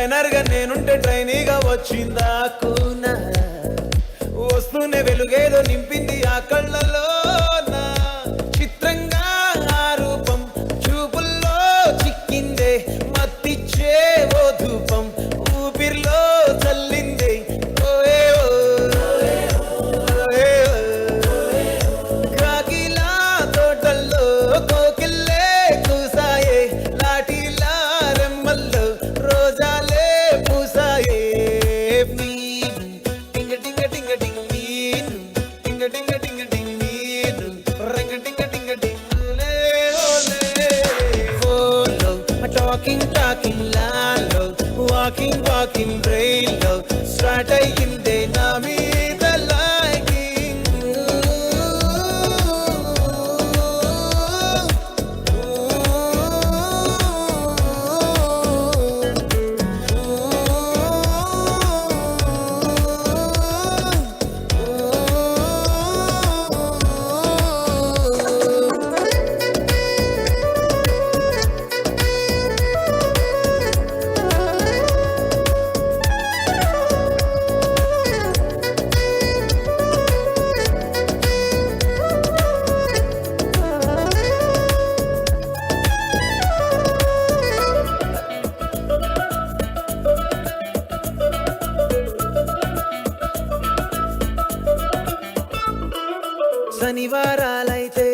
Trainer గా నేనుంటే ట్రైనీగా వచ్చిందా కూనా వస్తూనే వెలుగేదో నింపింది ఆ కళ్ళలో చిత్రంగా ఆ రూపం చూపుల్లో చిక్కిందే మత్తిచ్చే ఓ ధూపం ఊపిరిలో చల్లిందే ఓయే కాకిలా తోటల్లో కోకిల్లే కూసాయే లాఠీలా రెమ్మల్లో రోజాలే పూసాయే టింగ టింగ టింగ టింగ మీను టింగ టింగ టింగ టింగ మీను రంగ టింగ టింగ టింగులే ఓలే ఫోలో టాకింగ్ లాలో వాకింగ్ బ్రెయిన్లో స్టార్ట్ అయ్యిందే నా మీద లైకింగ్ శనివారాలైతే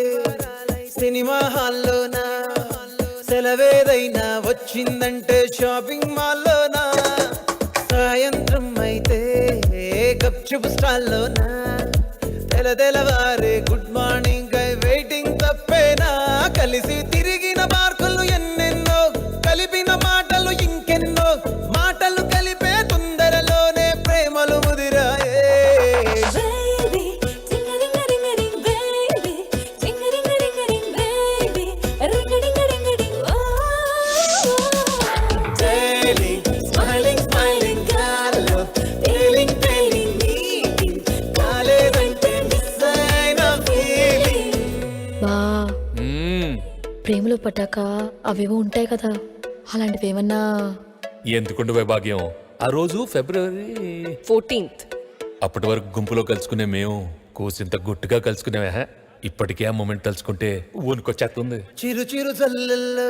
సినిమా హాల్లోనా సెలవేదైనా వచ్చిందంటే షాపింగ్ మాల్లోనా సాయంత్రం అయితే గప్చుప్ స్టాల్లోనా తెలవారే గుడ్ మార్నింగ్ కై వెయిటింగ్ తప్పేనా కలిసి తిరిగిన మార్కులు ఎన్నెన్నో కలిపిన మాటలు ఇంకెన్నో మాటలు కలిపే తొందరలోనే ప్రేమలు ముదిరాయే ప్రేమలో పట్టాక అవేవో ఉంటాయి కదా, అలాంటివి ఏమన్నా? ఎందుకుండు వైభాగ్యం, ఆ రోజు ఫిబ్రవరి 14th. అప్పటి వరకు గుంపులో కలుసుకునే మేము కూసింత గుట్టుగా కలుసుకునేవా. ఇప్పటికే ఆ మూమెంట్ తలుచుకుంటే ఊనుకొచ్చేస్తుంది. చిరు చిరు చల్లల్లో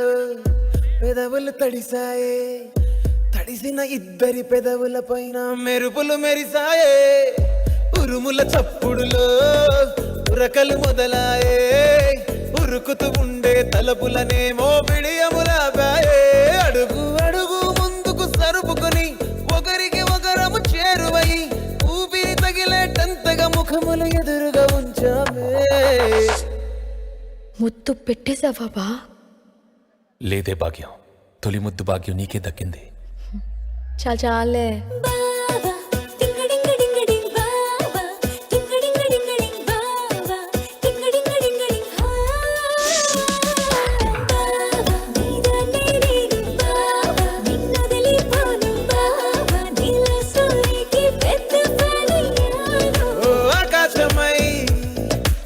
పెదవులు తడిసాయే, తడిసిన ఇద్దరి పెదవుల పైన మెరుపులు మెరిసాయే, ఉరుముల చప్పుడులో ఉరకలు మొదలాయే, ఉరుకుతూ ఉండే తలపులనేమో బిడియములాపాయే, అడుగు అడుగు ముందుకు సరుపుకొని ఒకరికి ఒకరము చేరువై ఊపిరి తగిలేటంతగా ముఖములు ఎదురుగా ఉంచామే. ముద్దు పెట్టేశావా బా? లేదే భాగ్యం, తొలి ముద్దు భాగ్యం నీకే దక్కింది. చాలే. ఆకాశమై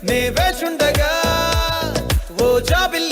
నే వేచుండగా ఓ జాబిల్లి